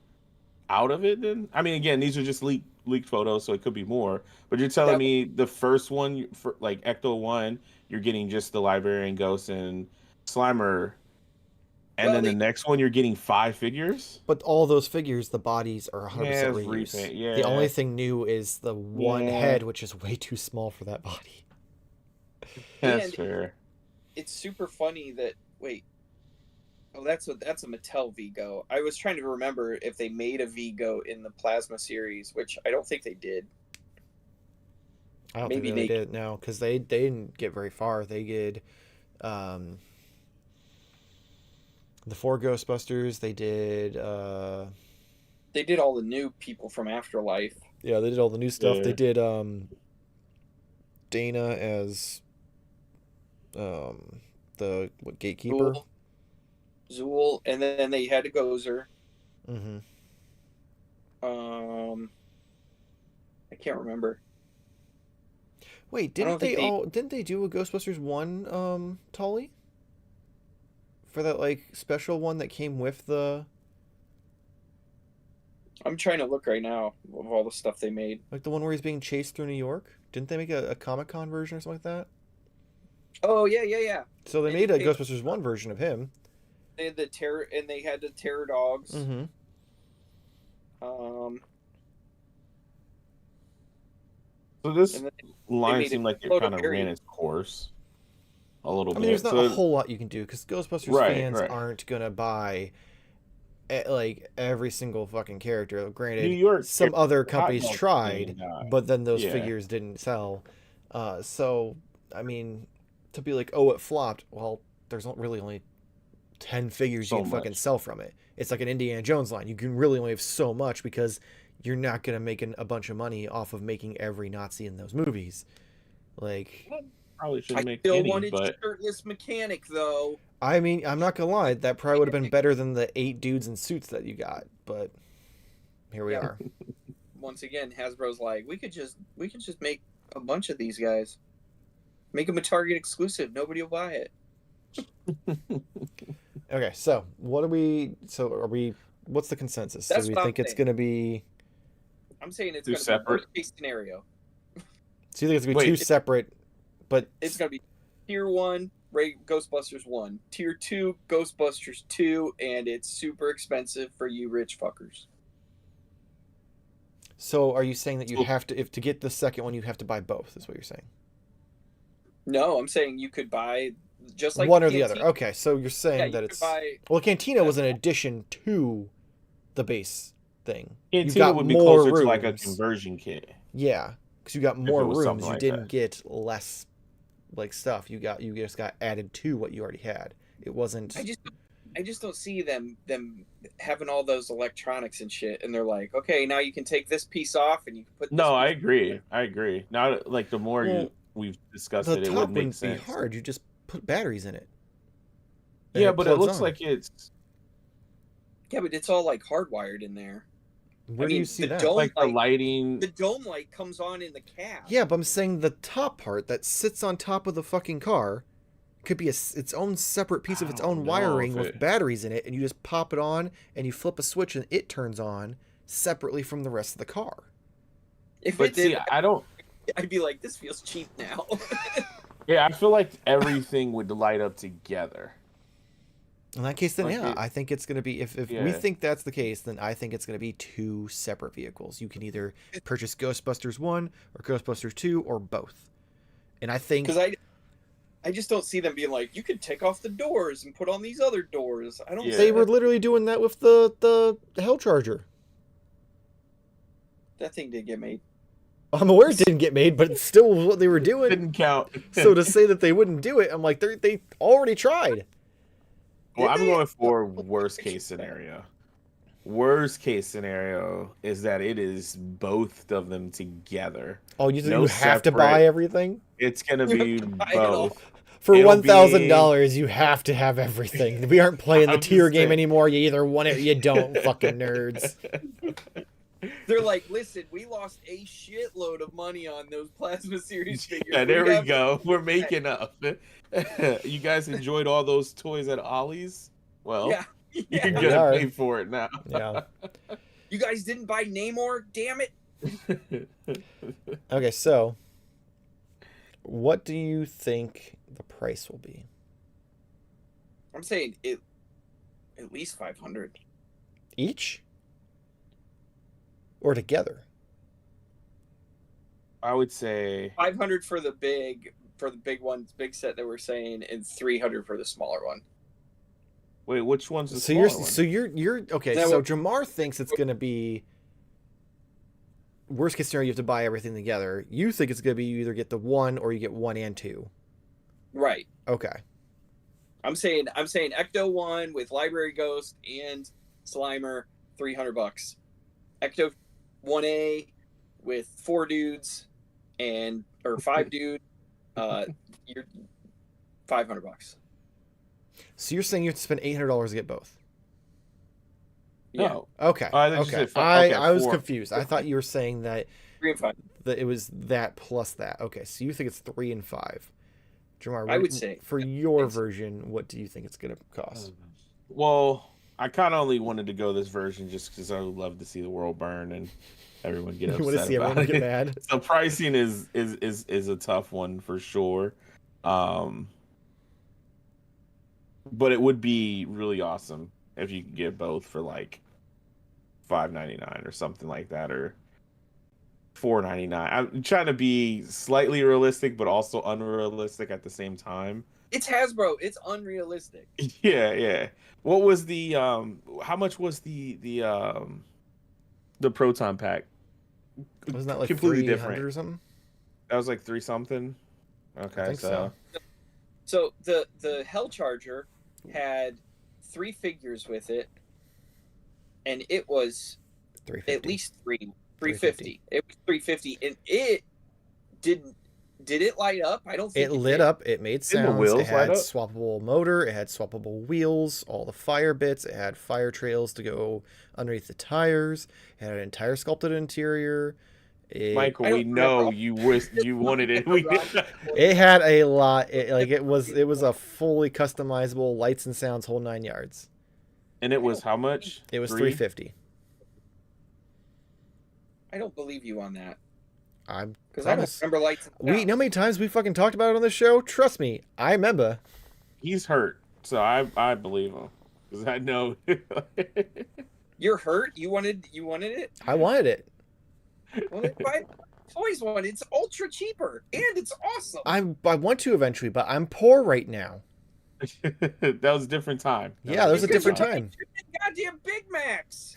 out of it? Then I mean, again, these are just leaked photos, so it could be more. But you're telling me the first one, for like Ecto-1, you're getting just the Librarian, Ghost, and Slimer, and then the next one you're getting 5 figures. But all those figures, the bodies are 100% reuse. Yeah. The only thing new is the one head, which is way too small for that body. That's fair. It's super funny that that's a Mattel Vigo. I was trying to remember if they made a Vigo in the Plasma series, which I don't think they did. I don't think they did, no, because they didn't get very far. They did the 4 Ghostbusters. They did all the new people from Afterlife. Yeah, they did all the new stuff. Yeah. They did Dana as the gatekeeper. Zool, and then they had a Gozer. Mm-hmm. I can't remember. Wait, didn't they do a Ghostbusters 1 Tully? For that like special one that came with the I'm trying to look right now of all the stuff they made. Like the one where he's being chased through New York? Didn't they make a Comic-Con version or something like that? Oh, yeah. So they made a Ghostbusters 1 version of him. They had the terror, and they had the terror dogs. Mm-hmm. So this line seemed like it kind of ran its course a little bit. I mean, there's not a whole lot you can do, because Ghostbusters fans aren't going to buy like every single fucking character. Granted, New York, some other companies tried, but then those figures didn't sell. So, I mean, to be like, oh, it flopped. Well, there's really only 10 figures you can fucking sell from it. It's like an Indiana Jones line. You can really only have so much, because you're not going to make a bunch of money off of making every Nazi in those movies. Like, probably shouldn't make any, but... wanted shirtless mechanic, though. I mean, I'm not going to lie. That probably would have been better than the 8 dudes in suits that you got. But here we are. Once again, Hasbro's like, we could just make a bunch of these guys. Make them a Target exclusive. Nobody will buy it. Okay, so what's the consensus? Do we think it's going to be... I'm saying it's going to be worst case scenario. So you think it's going to be 2 separate, but... It's going to be Tier 1, Ghostbusters 1. Tier 2, Ghostbusters 2, and it's super expensive for you rich fuckers. So are you saying that you have to, to get the second one, you have to buy both, is what you're saying? No, I'm saying you could buy just like one or the other. Okay, so you're saying that it's... Well, Cantina was an addition to the base thing. Cantina would be closer to like a conversion kit. Yeah, because you got more rooms. You didn't get less like stuff. You just got added to what you already had. It wasn't... I just don't see them having all those electronics and shit, and they're like, okay, now you can take this piece off and you can put this No, I agree. Now, like, the more we've discussed it, it would make sense. The top wouldn't be hard. You just put batteries in it. Yeah, but it looks like it's... Yeah, but it's all, like, hardwired in there. Where do you see that? Like the lighting... The dome light comes on in the cab. Yeah, but I'm saying the top part that sits on top of the fucking car could be its own separate piece of its own wiring with batteries in it, and you just pop it on, and you flip a switch, and it turns on separately from the rest of the car. I'd be like, this feels cheap now. Yeah, I feel like everything would light up together. In that case, then I think it's going to be, if we think that's the case, then I think it's going to be 2 separate vehicles. You can either purchase Ghostbusters 1 or Ghostbusters 2 or both. And I think... Because I just don't see them being like, you could take off the doors and put on these other doors. I don't. They were literally doing that with the Hell Charger. That thing did get made. I'm aware it didn't get made, but it's still what they were doing. Didn't count. So to say that they wouldn't do it, I'm like, they already tried. Well, I'm going for worst case scenario. Worst case scenario is that it is both of them together. Oh, you No have to separate. buy everything? It's gonna You have be to buy it all. both. For It'll $1,000, you have to have everything. We aren't playing the I'm tier just game saying. anymore. You either want it or you don't, fucking nerds. They're like, listen, we lost a shitload of money on those plasma series figures. Yeah, there we go. We're making up. You guys enjoyed all those toys at Ollie's? Well, Yeah. you're Yeah. We gonna are. pay for it now. Yeah. You guys didn't buy Namor? Damn it. Okay, so what do you think the price will be? I'm saying it at least 500 Each? Or together? I would say 500 for the big ones, big set that we're saying, and 300 for the smaller one. wait, which one's the So smaller you're okay, Is that so what- Jarmar thinks it's gonna be worst case scenario you have to buy everything together. You think it's gonna be you either get the one or you get 1 and 2. Right. Okay. I'm saying Ecto 1 with Library Ghost and Slimer, $300. Ecto 1A with 4 dudes or 5 dudes, you're $500. So you're saying you have to spend $800 to get both? Yeah. No. Okay. I thought you Okay. said five. Okay, I was 4. confused. I thought you were saying that 3 and 5. it was that plus that. Okay, so you think it's 3 and 5. Jarmar, I would say for your version, what do you think it's going to cost? Well, I kind of only wanted to go this version just because I would love to see the world burn and everyone get You want to upset see about everyone it. get mad? So pricing is a tough one for sure. But it would be really awesome if you could get both for like $5.99 or something like that, or $4.99. I'm trying to be slightly realistic, but also unrealistic at the same time. It's Hasbro. It's unrealistic. Yeah. What was the how much was the proton pack? Wasn't that like completely 300 different or something? That was like 3 something. Okay, I think so. So the Hell Charger had 3 figures with it, and it was 350. at least 350. It was 350, and it did it light up? I don't think It lit did. up. It made Didn't the sounds. wheels It had light up? swappable motor. It had swappable wheels. All the fire bits. It had fire trails to go underneath the tires. It had an entire sculpted interior. Michael, I we don't know remember. you wanted it. It had a lot. It was a fully customizable lights and sounds whole 9 yards. And it was how much? It was 3? $350. I don't believe you on that I'm because I don't promise. remember lights. You know how many times we fucking talked about it on the show? Trust me, I remember. He's hurt, so I believe him because I know. You're hurt. You wanted it. I wanted it. Well, then buy Toys One. It's ultra cheaper and it's awesome. I want to eventually, but I'm poor right now. That was a different time. Yeah, there was a Because different you time. get Goddamn Big Macs.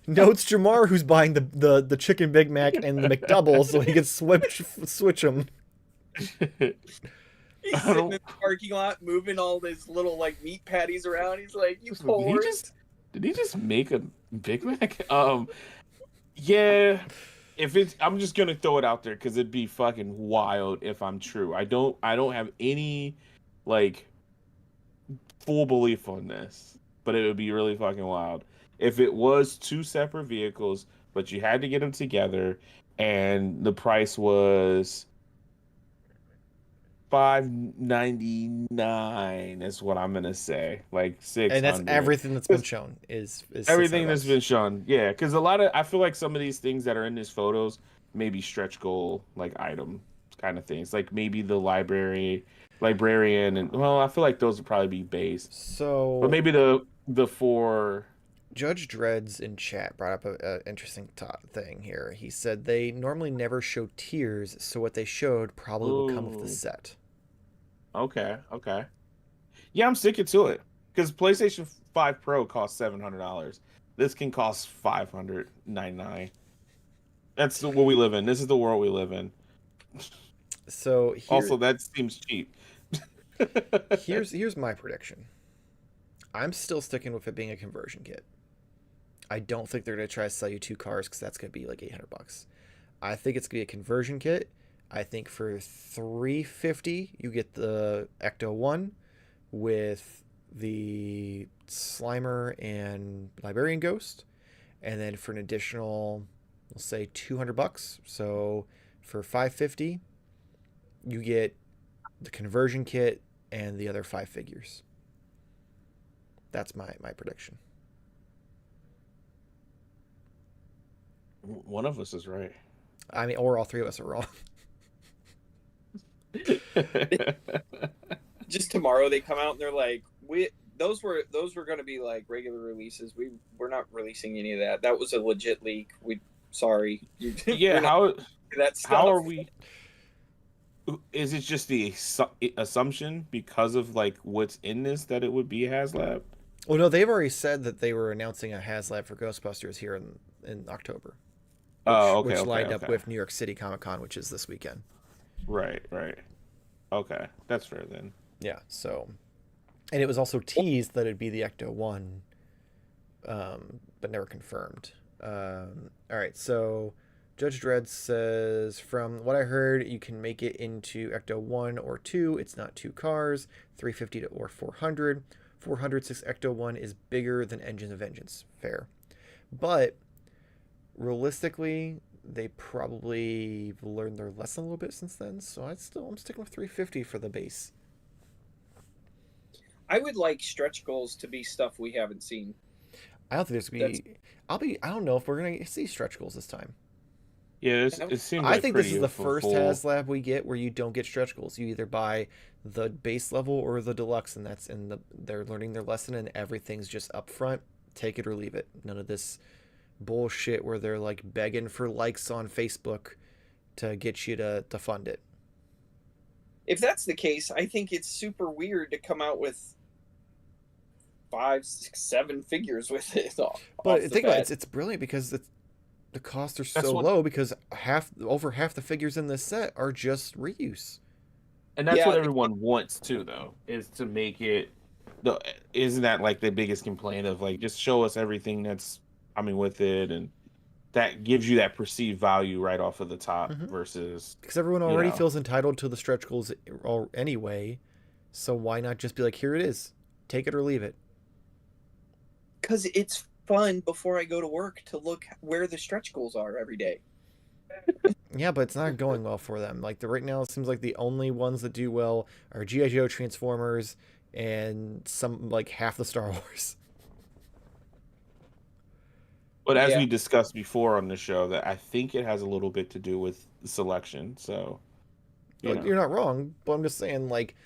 No, it's Jarmar who's buying the chicken Big Mac and the McDouble so he can switch them. He's sitting in the parking lot moving all his little like meat patties around. He's like, "You poor." Did he just make a Big Mac? Yeah. I'm just gonna throw it out there because it'd be fucking wild if I'm true. I don't have any like full belief on this, but it would be really fucking wild if it was 2 separate vehicles, but you had to get them together, and the price was $5.99 is what I'm gonna say, like $600. And that's everything that's been shown is everything that's $600. been shown. Yeah, because I feel like some of these things that are in these photos maybe stretch goal like item kind of things, like maybe the librarian, and well, I feel like those would probably be base. So, But maybe the 4. Judge Dreads in chat brought up an interesting thing here. He said they normally never show tiers, so what they showed probably will come with the Ooh. set. Okay. Yeah, I'm sticking to it because PlayStation 5 Pro costs $700. This can cost $599. That's what we live in. This is the world we live in. So Also, that seems cheap. here's my prediction. I'm still sticking with it being a conversion kit. I don't think they're going to try to sell you 2 cars because that's going to be like $800. I think it's going to be a conversion kit. I think for $350 you get the Ecto-1 with the Slimer and Librarian Ghost, and then for an additional, we'll say $200. So for $550 you get the conversion kit and the other 5 figures. That's my prediction. One of us is right. I mean, or all 3 of us are wrong. Just tomorrow they come out and they're like, those were going to be like regular releases. We're not releasing any of that. That was a legit leak. Sorry. Yeah, how are we? Is it just the assumption because of like what's in this that it would be HasLab? Well, no, they've already said that they were announcing a HasLab for Ghostbusters here in October. Which lined up with New York City Comic Con, which is this weekend. Right. Okay, that's fair then. Yeah, so... And it was also teased that it'd be the Ecto-1, but never confirmed. All right, so Judge Dredd says, from what I heard, you can make it into Ecto-1 or 2. It's not 2 cars, 350 or 400. 406 Ecto-1 is bigger than Engine of Vengeance. Fair. But realistically, they probably learned their lesson a little bit since then, so I'm sticking with 350 for the base. I would like stretch goals to be stuff we haven't seen. I don't think there's gonna be. I don't know if we're gonna see stretch goals this time. Yeah, it seems. I think this is the first HasLab we get where you don't get stretch goals. You either buy the base level or the deluxe, and they're learning their lesson, and everything's just up front. Take it or leave it. None of this bullshit where they're like begging for likes on Facebook to get you to fund it. If that's the case, I think it's super weird to come out with 5, 6, 7 figures with it. But think about it, it's brilliant because the costs are so low because over half the figures in this set are just reuse. And that's what everyone wants too, though, is to make it. Isn't that like the biggest complaint of like just show us everything that's coming with it, and that gives you that perceived value right off of the top versus because everyone already feels entitled to the stretch goals anyway, so why not just be like, here it is, take it or leave it? Because it's fun before I go to work to look where the stretch goals are every day. Yeah, but it's not going well for them. Like right now, it seems like the only ones that do well are G.I. Joe, Transformers, and some like half the Star Wars. But as we discussed before on the show, that I think it has a little bit to do with the selection. So you're not wrong, but I'm just saying, like,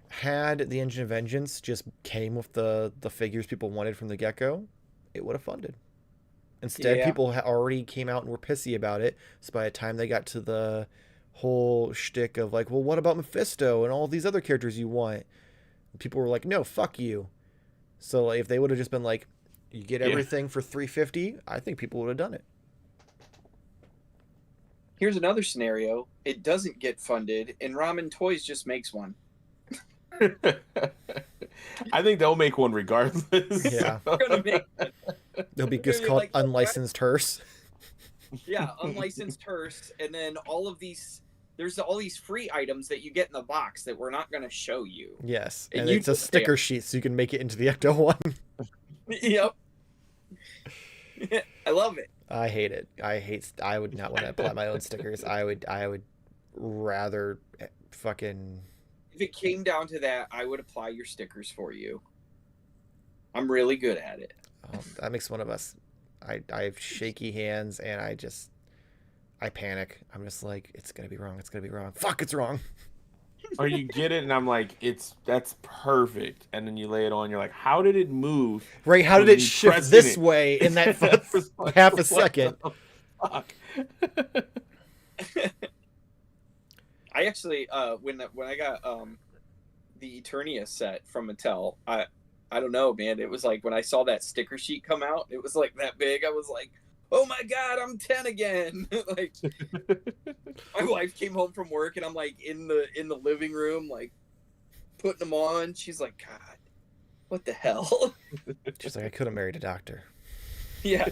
had the Engine of Vengeance just came with the figures people wanted from the get-go, it would have funded. Instead, people already came out and were pissy about it. So by the time they got to the whole shtick of like, well, what about Mephisto and all these other characters you want? People were like, no, fuck you. So like, if they would have just been like, you get everything for $350, I think people would have done it. Here's another scenario. It doesn't get funded, and Ramen Toys just makes one. I think they'll make one regardless. Yeah. They're gonna make one. They'll be just called like, unlicensed hearse. Yeah, unlicensed hearse, and then there's all these free items that you get in the box that we're not going to show you. Yes, and it's a sticker sheet so you can make it into the Ecto-1. Yep. I love it. I hate it. I would not want to apply my own stickers. I would rather fucking... If it came down to that, I would apply your stickers for you. I'm really good at it. Oh, that makes one of us. I have shaky hands, and I panic. I'm just like, it's gonna be wrong. It's gonna be wrong. Fuck, it's wrong. Or you get it, and I'm like, that's perfect. And then you lay it on, you're like, how did it move? Right? How did it shift this way in that half a second? Fuck. I actually, when I got the Eternia set from Mattel, I don't know, man. It was like when I saw that sticker sheet come out, it was like that big. I was like, oh my God, I'm 10 again. Like, my wife came home from work and I'm like in the living room, like putting them on. She's like, God, what the hell? She's like, I could have married a doctor. Yeah,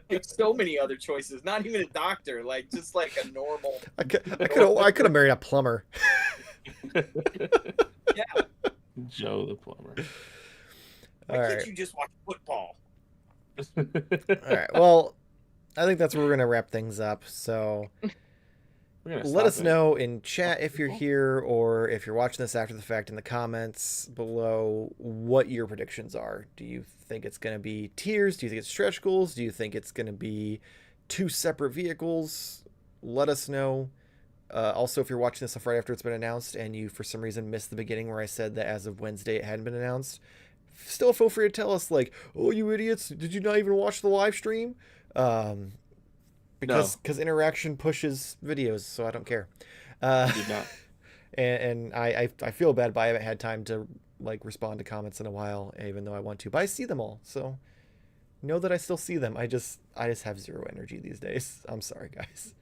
like so many other choices. Not even a doctor, like just like a normal. I could have married a plumber. Yeah. Joe the plumber. Why can't you just watch football? All right. Well, I think that's where we're gonna wrap things up. So let us know in chat if you're here or if you're watching this after the fact in the comments below what your predictions are. Do you think it's going to be tiers? Do you think it's stretch goals? Do you think it's going to be 2 separate vehicles? Let us know. Also, if you're watching this right after it's been announced and you for some reason missed the beginning where I said that as of Wednesday it hadn't been announced, still feel free to tell us like, oh, you idiots, did you not even watch the live stream? Because interaction pushes videos, so I don't care. Did not. And I feel bad, but I haven't had time to like respond to comments in a while, even though I want to. But I see them all, so know that I still see them. I just have zero energy these days. I'm sorry, guys.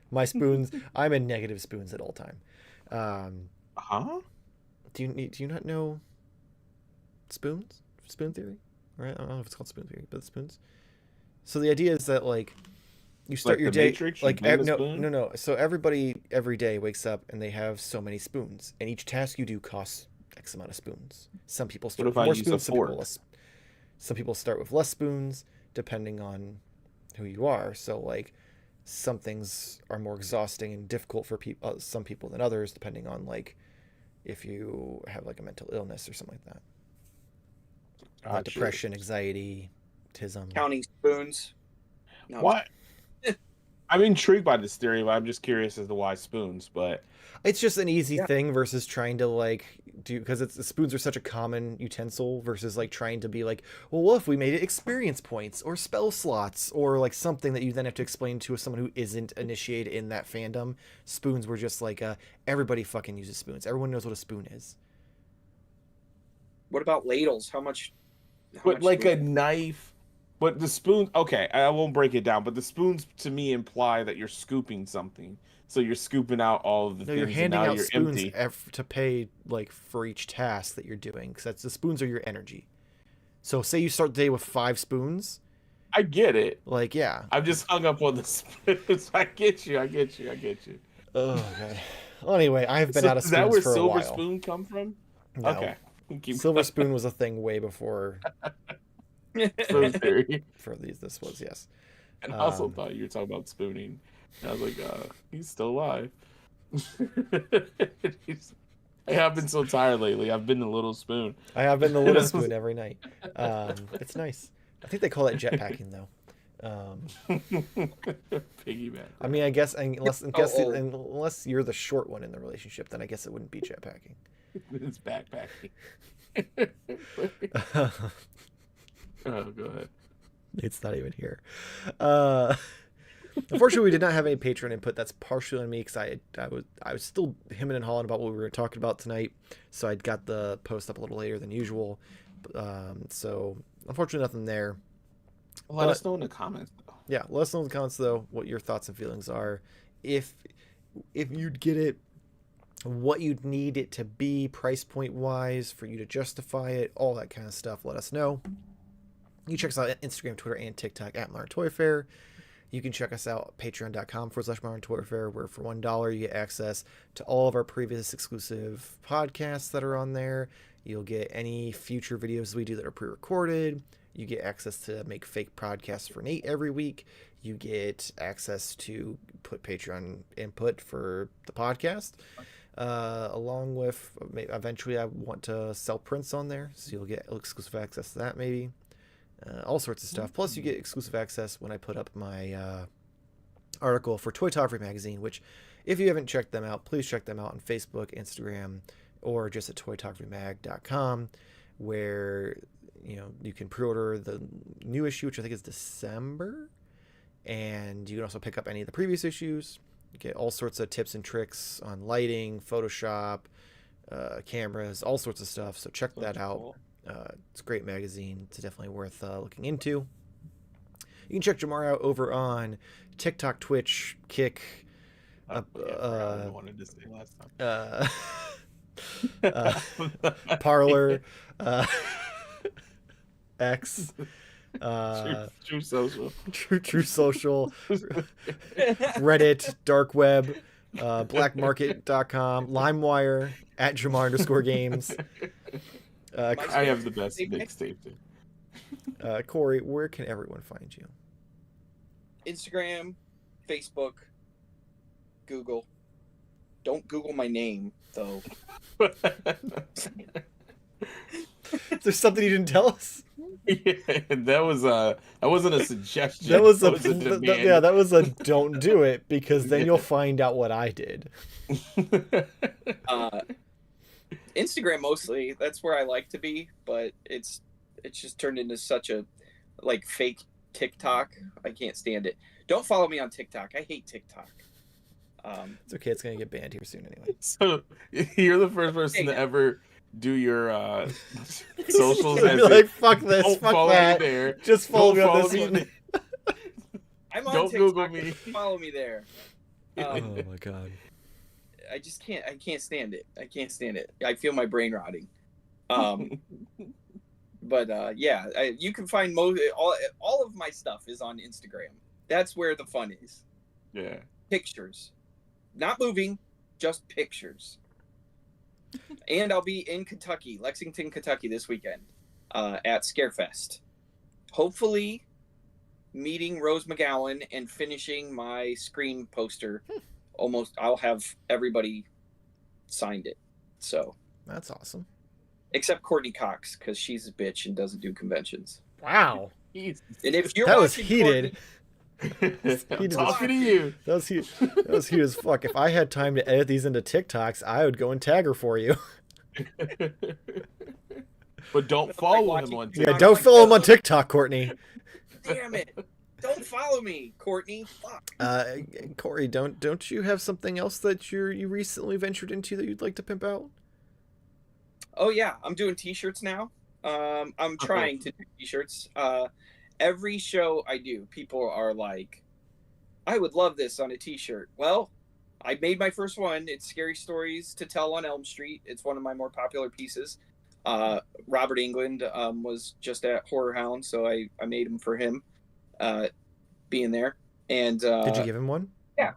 My spoons, I'm in negative spoons at all time. Do you not know spoons? Spoon theory? Right? I don't know if it's called spoon theory, but spoons. So the idea is that like you start your day Matrix, like no. So everybody every day wakes up and they have so many spoons, and each task you do costs X amount of spoons. Some people start with more spoons, some people less. Some people start with less spoons, depending on who you are. So like some things are more exhausting and difficult for some people than others, depending on like if you have like a mental illness or something like that. Like depression, anxiety, autism. Counting spoons. No, what? I'm intrigued by this theory, but I'm just curious as to why spoons. But it's just an easy thing versus trying to like do, because spoons are such a common utensil versus like trying to be like, well, what if we made it experience points or spell slots or like something that you then have to explain to someone who isn't initiated in that fandom. Spoons were just like everybody fucking uses spoons. Everyone knows what a spoon is. What about ladles? How much like a knife. But the spoon, okay, I won't break it down, but the spoons to me imply that you're scooping something. So you're scooping out all of the things, you're handing out spoons empty. To pay like for each task that you're doing, because the spoons are your energy. So say you start the day with 5 spoons. I get it. Like, yeah. I'm just hung up on the spoons. I get you. Oh, okay. Well, anyway, I've been out of spoons for a while. Is that where silver spoon come from? No. Okay. Silver spoon was a thing way before... For this was, yes. And I also thought you were talking about spooning. And I was like, he's still alive. I have been so tired lately. I've been the little spoon. I have been the little spoon every night. It's nice. I think they call that jetpacking, though. Piggyback. I mean, I guess unless you're the short one in the relationship, then I guess it wouldn't be jetpacking. It's backpacking. Oh, go ahead. It's not even here. Unfortunately, we did not have any Patreon input. That's partially on me because I was still hemming and hawing about what we were talking about tonight. So I got the post up a little later than usual. So unfortunately, nothing there. Let us know in the comments, though. Yeah, let us know in the comments, though, what your thoughts and feelings are. If you'd get it, what you'd need it to be price point wise for you to justify it, all that kind of stuff. Let us know. You can check us out at Instagram, Twitter, and TikTok at Modern Toy Fair. You can check us out at patreon.com/Modern Toy Fair, where for $1 you get access to all of our previous exclusive podcasts that are on there. You'll get any future videos we do that are pre-recorded. You get access to make fake podcasts for Nate every week. You get access to put Patreon input for the podcast. Along with, eventually I want to sell prints on there, so you'll get exclusive access to that maybe. All sorts of stuff. Plus, you get exclusive access when I put up my article for Toy Tophery magazine, which, if you haven't checked them out, please check them out on Facebook, Instagram, or just at toytopherymag.com, where you can pre-order the new issue, which I think is December, and you can also pick up any of the previous issues. You get all sorts of tips and tricks on lighting, Photoshop, cameras, all sorts of stuff. So check that out. Cool. It's a great magazine. It's definitely worth looking into. You can check Jarmar out over on TikTok, Twitch, Kick, I wanted to say last time. Parlor, X, True Social. True Social, Reddit, Dark Web, blackmarket.com, LimeWire, at Jarmar_games. I have the best mixtape. Corey, where can everyone find you? Instagram, Facebook, Google. Don't Google my name, though. Is there something you didn't tell us? Yeah, that wasn't a suggestion. That was a demand. yeah. That was a don't do it, because then you'll find out what I did. Instagram mostly. That's where I like to be, but it's just turned into such a fake TikTok. I can't stand it. Don't follow me on TikTok. I hate TikTok. It's okay. It's gonna get banned here soon anyway. So you're the first person to ever do your socials. Be like, fuck this, don't fuck follow that. Me there. Just follow don't me on follow this me one. There. I'm on don't TikTok. Google me. Follow me there. Oh my god. I just can't. I can't stand it. I can't stand it. I feel my brain rotting. But yeah, you can find all of my stuff is on Instagram. That's where the fun is. Yeah. Pictures, not moving, just pictures. And I'll be in Kentucky, Lexington, Kentucky this weekend at Scarefest. Hopefully meeting Rose McGowan and finishing my Scream poster. Almost, I'll have everybody signed it. So That's awesome. except Courtney Cox, because she's a bitch and doesn't do conventions. Wow. And if you're That was watching heated. I'm talking to you. That was heat. That was heat as fuck. If I had time to edit these into TikToks, I would go and tag her for you. But don't follow him on TikTok. Yeah, don't follow him on TikTok, Courtney. Damn it! Don't follow me, Courtney. Fuck. Corey, don't you have something else that you recently ventured into that you'd like to pimp out? Oh yeah, I'm doing t-shirts now. I'm trying to do t-shirts. Every show I do, people are like, I would love this on a t-shirt. Well, I made my first one. It's Scary Stories to Tell on Elm Street. It's one of my more popular pieces. Robert Englund was just at Horror Hound, so I made him for him being there. And did you give him one? Yeah.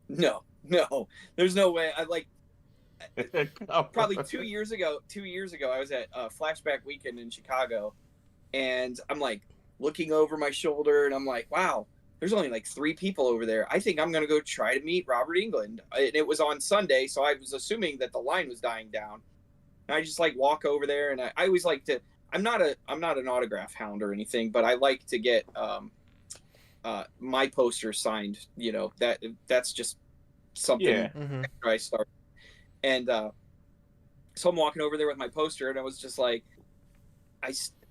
No. There's no way. Probably 2 years ago, I was at Flashback Weekend in Chicago, and I'm like looking over my shoulder, and I'm like, wow, there's only like 3 people over there. I think I'm gonna go try to meet Robert Englund. And it was on Sunday, so I was assuming that the line was dying down. And I just like walk over there, and I always like to. I'm not an autograph hound or anything, but I like to get my poster signed. You know, that's just something extra I start. And so I'm walking over there with my poster, and I was just like,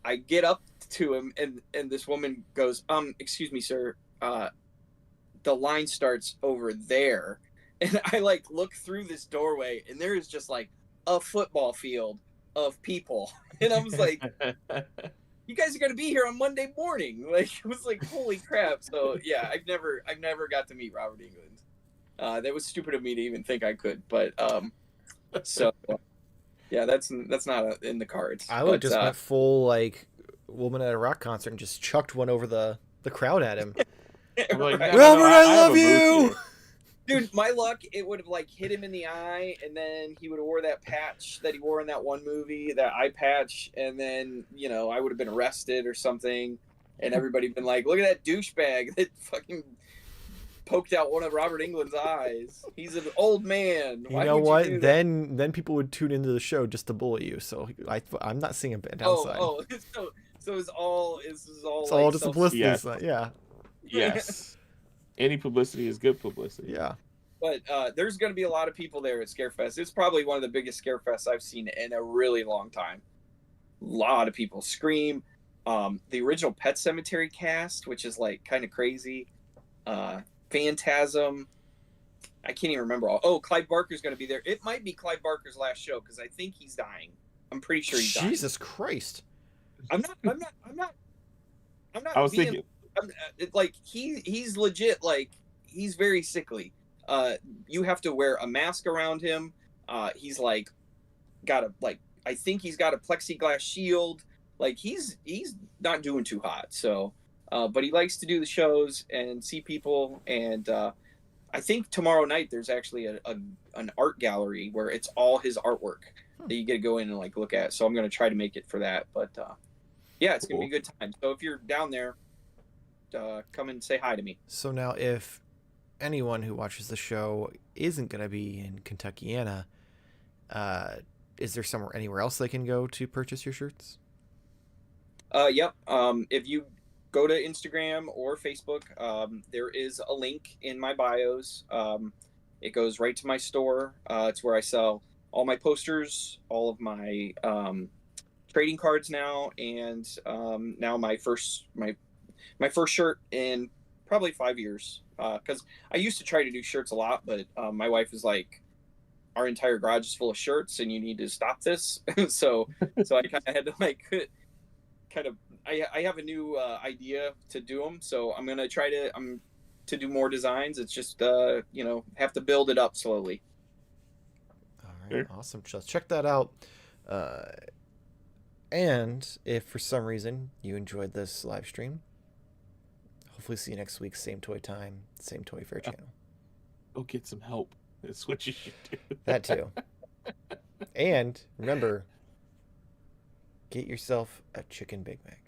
I get up to him, and this woman goes, excuse me, sir, the line starts over there. And I like look through this doorway, and there is just like a football field of people. And I was like, you guys are going to be here on Monday morning. Like, it was like, holy crap. So yeah, I've never got to meet Robert Englund. That was stupid of me to even think I could, but so yeah, that's not in the cards. I would just went full like woman at a rock concert and just chucked one over the crowd at him. Like, right. Robert, I love you. Dude, my luck, it would have like hit him in the eye, and then he would have wore that patch that he wore in that one movie, that eye patch, and then, you know, I would have been arrested or something, and everybody been like, look at that douchebag that fucking poked out one of Robert Englund's eyes. He's an old man. You know what? Then people would tune into the show just to bully you. So I'm not seeing a downside. So it's all just publicity. Yeah. Yes. Any publicity is good publicity. Yeah. But there's going to be a lot of people there at Scarefest. It's probably one of the biggest Scarefests I've seen in a really long time. A lot of people. Scream. The original Pet Sematary cast, which is like kind of crazy. Phantasm. I can't even remember all. Oh, Clive Barker's going to be there. It might be Clive Barker's last show because I think he's dying. I'm pretty sure he's dying. Jesus Christ. I'm not. I was thinking. Like he's legit. Like he's very sickly. You have to wear a mask around him. He's like got a I think he's got a plexiglass shield. like he's not doing too hot. So, but he likes to do the shows and see people. And I think tomorrow night there's actually an art gallery where it's all his artwork that you get to go in and like look at. So I'm gonna try to make it for that. But yeah, it's gonna be a good time. So if you're down there, come and say hi to me. So now, if anyone who watches the show isn't going to be in Kentuckiana, is there somewhere anywhere else they can go to purchase your shirts? Yep. If you go to Instagram or Facebook, there is a link in my bios. It goes right to my store. It's where I sell all my posters, all of my trading cards now, and now my first shirt in probably 5 years. Because I used to try to do shirts a lot, but my wife is like, our entire garage is full of shirts, and you need to stop this. so I kind of had to like I have a new idea to do them, so I'm gonna try to do more designs. It's just have to build it up slowly. All right, awesome. Just check that out. And if for some reason you enjoyed this live stream, hopefully see you next week, same toy time, same Toy Fair channel. Go get some help. That's what you should do. That too. And remember, get yourself a chicken Big Mac.